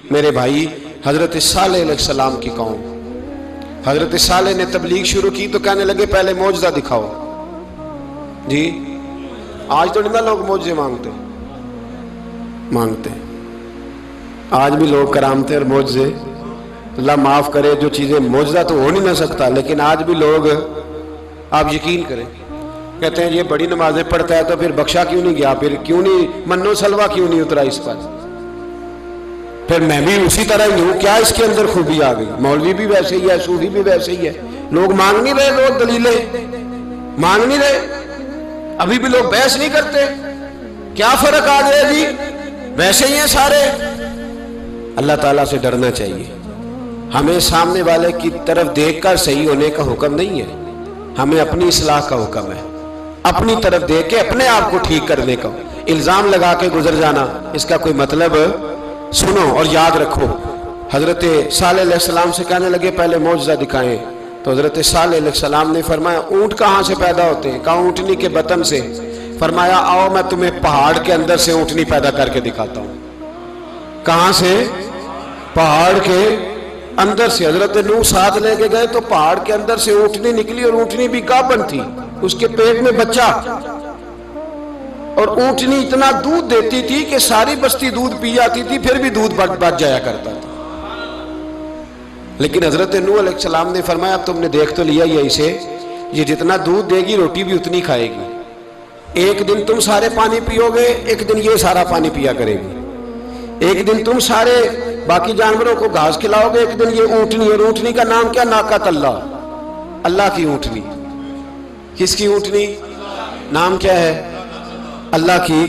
میرے بھائی حضرت صالح علیہ السلام کی قوم، حضرت صالح نے تبلیغ شروع کی تو کہنے لگے پہلے معجزہ دکھاؤ جی۔ آج تو نہیں نا لوگ معجزے مانگتے، آج بھی لوگ کرامتے اور معجزے، اللہ معاف کرے، جو چیزیں معجزہ تو ہو نہیں نہ سکتا، لیکن آج بھی لوگ، آپ یقین کریں، کہتے ہیں یہ بڑی نمازیں پڑھتا ہے تو پھر بخشا کیوں نہیں گیا، پھر کیوں نہیں منو سلوا کیوں نہیں اترا اس پر، پھر میں بھی اسی طرح ہی ہوں، کیا اس کے اندر خوبی آ گئی؟ مولوی بھی ویسے ہی ہے، صوفی بھی ویسے ہی ہے، لوگ مانگ نہیں رہے، لوگ دلیلیں مانگ نہیں رہے، ابھی بھی لوگ بحث نہیں کرتے، کیا فرق آ گیا جی، ویسے ہی ہیں سارے۔ اللہ تعالیٰ سے ڈرنا چاہیے، ہمیں سامنے والے کی طرف دیکھ کر صحیح ہونے کا حکم نہیں ہے، ہمیں اپنی اصلاح کا حکم ہے، اپنی طرف دیکھ کے اپنے آپ کو ٹھیک کرنے کا۔ الزام لگا کے گزر جانا، اس کا کوئی مطلب، سنو اور یاد رکھو۔ حضرت صالح علیہ السلام سے کہنے لگے پہلے معجزہ دکھائیں، تو حضرت صالح علیہ السلام نے فرمایا اونٹ کہاں سے پیدا ہوتے ہیں؟ کہا اونٹنی کے بطن سے۔ فرمایا آؤ میں تمہیں پہاڑ کے اندر سے اونٹنی پیدا کر کے دکھاتا ہوں۔ کہاں سے؟ پہاڑ کے اندر سے۔ حضرت نوح ساتھ لے کے گئے تو پہاڑ کے اندر سے اونٹنی نکلی، اور اونٹنی بھی گابن تھی، اس کے پیٹ میں بچہ، اور اونٹنی اتنا دودھ دیتی تھی کہ ساری بستی دودھ پی جاتی تھی، پھر بھی دودھ بچ جایا کرتا تھا۔ لیکن حضرت نوح علیہ السلام نے فرمایا اب تم نے دیکھ تو لیا یہ اسے، یہ جتنا دودھ دے گی روٹی بھی اتنی کھائے گی، ایک دن تم سارے پانی پیو گے، ایک دن یہ سارا پانی پیا کرے گی، ایک دن تم سارے باقی جانوروں کو گھاس کھلاؤ گے، ایک دن یہ اونٹنی، اور اونٹنی کا نام کیا؟ ناقۃ اللہ، اللہ کی اونٹنی۔ کس کی اونٹنی؟ نام کیا ہے؟ اللہ کی،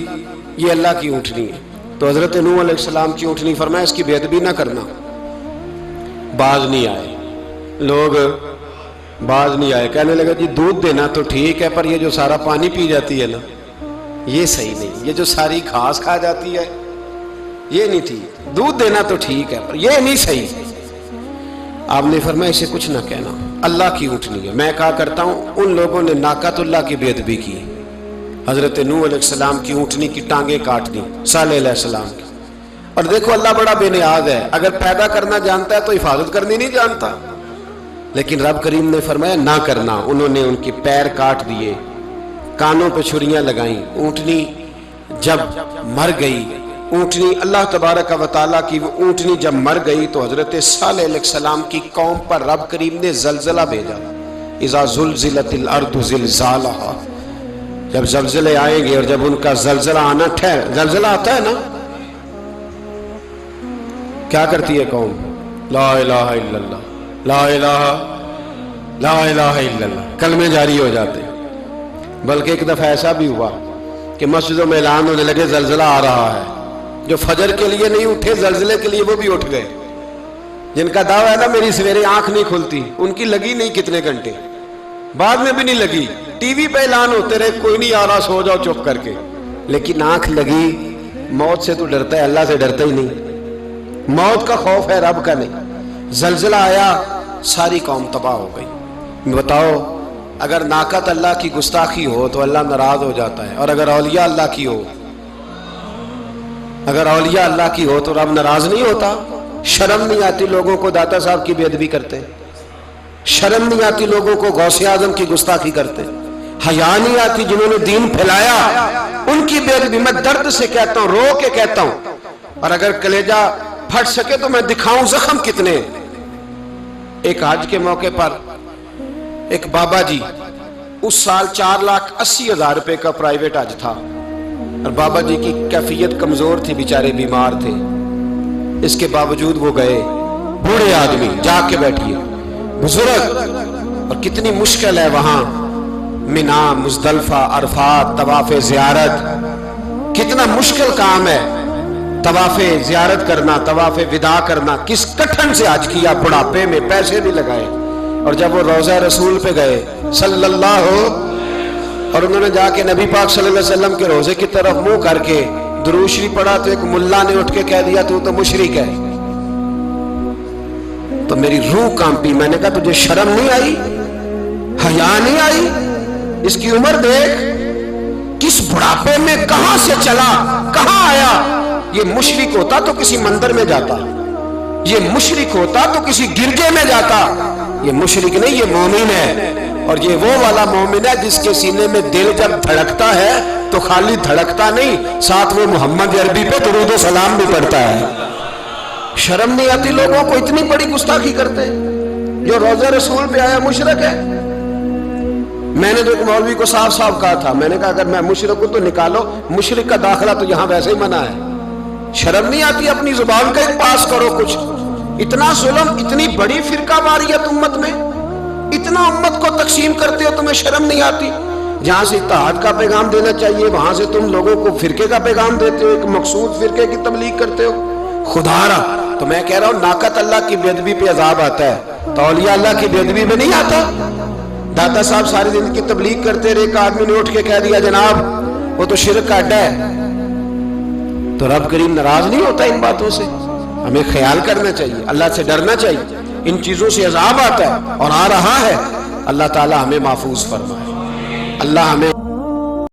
یہ اللہ کی اونٹنی ہے۔ تو حضرت نوح علیہ السلام کی اونٹنی، فرمایا اس کی بے ادبی نہ کرنا۔ باز نہیں آئے لوگ، باز نہیں آئے، کہنے لگا جی دودھ دینا تو ٹھیک ہے، پر یہ جو سارا پانی پی جاتی ہے نا یہ صحیح نہیں، یہ جو ساری گھاس کھا جاتی ہے یہ نہیں ٹھیک، دودھ دینا تو ٹھیک ہے پر یہ نہیں صحیح۔ آپ نے فرمایا اسے کچھ نہ کہنا، اللہ کی اونٹنی ہے۔ میں کہا کرتا ہوں ان لوگوں نے ناقۃ اللہ کی بے ادبی کی، حضرت نوح علیہ السلام کی اونٹنی کی ٹانگیں کاٹ دی، صالح علیہ السلام کی۔ اور دیکھو اللہ بڑا بے نیاز ہے، اگر پیدا کرنا جانتا ہے تو حفاظت کرنی نہیں جانتا، لیکن رب کریم نے فرمایا نہ کرنا۔ انہوں نے ان کے پیر کاٹ دیے، کانوں پہ چھریاں لگائیں۔ اونٹنی جب مر گئی، اونٹنی اللہ تبارک و تعالیٰ کی وہ اونٹنی جب مر گئی تو حضرت صالح علیہ السلام کی قوم پر رب کریم نے زلزلہ بھیجا۔ اذا زلزلت الارض زلزالہا، جب زلزلے آئیں گے اور جب ان کا زلزلہ آنا زلزلہ آتا ہے نا، کیا کرتی ہے قوم؟ لا الہ الا اللہ، لا الہ الا اللہ، کلمے جاری ہو جاتے۔ بلکہ ایک دفعہ ایسا بھی ہوا کہ مسجدوں میں اعلان ہونے لگے زلزلہ آ رہا ہے، جو فجر کے لیے نہیں اٹھے زلزلے کے لیے وہ بھی اٹھ گئے، جن کا دعویٰ ہے نا میری سویرے آنکھ نہیں کھلتی، ان کی لگی نہیں کتنے گھنٹے، بعد میں بھی نہیں لگی، ٹی وی پہ اعلان ہوتے رہے کوئی نہیں آ رہا سو جاؤ چپ کر کے، لیکن آنکھ لگی۔ موت سے تو ڈرتا ہے، اللہ سے ڈرتا ہی نہیں، موت کا خوف ہے رب کا نہیں۔ زلزلہ آیا، ساری قوم تباہ ہو گئی۔ بتاؤ اگر ناقۃ اللہ کی گستاخی ہو تو اللہ ناراض ہو جاتا ہے، اور اگر اولیاء اللہ کی ہو، اگر اولیاء اللہ کی ہو تو رب ناراض نہیں ہوتا؟ شرم نہیں آتی لوگوں کو داتا صاحب کی بے ادبی کرتے؟ شرم نہیں آتی لوگوں کو غوث اعظم کی گستاخی کرتے؟ حیا نہیں آتی جنہوں نے دین پھیلایا ان کی بے ادبی؟ میں درد سے کہتا ہوں، رو کے کہتا ہوں، اور اگر کلیجہ پھٹ سکے تو میں دکھاؤں زخم کتنے۔ ایک حج کے موقع پر ایک بابا جی، اس سال 4,80,000 روپے کا پرائیویٹ حج تھا، اور بابا جی کی کیفیت کمزور تھی، بیچارے بیمار تھے، اس کے باوجود وہ گئے۔ بوڑھے آدمی، جا کے بیٹھیے، بزرگ، اور کتنی مشکل ہے وہاں منا، مزدلفہ، عرفات، طواف زیارت، کتنا مشکل کام ہے طواف زیارت کرنا، طواف وداع کرنا۔ کس کٹھن سے حج کیا، بڑھاپے میں، پیسے بھی لگائے، اور جب وہ روضہ رسول پہ گئے صلی اللہ، اور انہوں نے جا کے نبی پاک صلی اللہ علیہ وسلم کے روزے کی طرف منہ کر کے درود شریف پڑھا تو ایک ملا نے اٹھ کے کہہ دیا تو مشرک ہے۔ تو میری روح کانپی، میں نے کہا تجھے شرم نہیں آئی، حیا نہیں آئی؟ اس کی عمر دیکھ، کس بڑھاپے میں کہاں سے چلا، کہاں آیا۔ یہ مشرک ہوتا تو کسی مندر میں جاتا، یہ مشرک ہوتا تو کسی گرجے میں جاتا، یہ مشرک نہیں، یہ مومن ہے، اور یہ وہ والا مومن ہے جس کے سینے میں دل جب دھڑکتا ہے تو خالی دھڑکتا نہیں، ساتھ وہ محمد عربی پہ درود و سلام بھی پڑھتا ہے۔ شرم نہیں آتی لوگوں کو؟ اتنی بڑی گستاخی کرتے ہیں۔ جو روضہ رسول پہ آیا مشرک ہے۔ میں نے تو ایک مولوی کو صاف صاف کہا تھا، میں نے کہا اگر میں مشرک ہوں تو نکالو، مشرک کا داخلہ تو یہاں ویسے ہی منع ہے۔ شرم نہیں آتی؟ اپنی زبان کا ایک پاس کرو کچھ۔ اتنا ظلم، اتنی بڑی فرقہ واریت امت میں، اتنا امت کو تقسیم کرتے ہو، تمہیں شرم نہیں آتی؟ جہاں سے اتحاد کا پیغام دینا چاہیے وہاں سے تم لوگوں کو فرقے کا پیغام دیتے ہو، ایک مقصود فرقے کی تبلیغ کرتے ہو۔ خدا را تو میں کہہ رہا ہوں، ناقت اللہ کی بے ادبی پہ عذاب آتا ہے، تو اولیاء اللہ کی بے ادبی پہ نہیں آتا۔ داتا صاحب ساری زندگی تبلیغ کرتے رہے، ایک آدمی نے اٹھ کے کہہ دیا جناب وہ تو شرک کا اڈا ہے، تو رب کریم ناراض نہیں ہوتا ان باتوں سے؟ ہمیں خیال کرنا چاہیے، اللہ سے ڈرنا چاہیے۔ ان چیزوں سے عذاب آتا ہے اور آ رہا ہے، اللہ تعالی ہمیں محفوظ فرمائے، اللہ ہمیں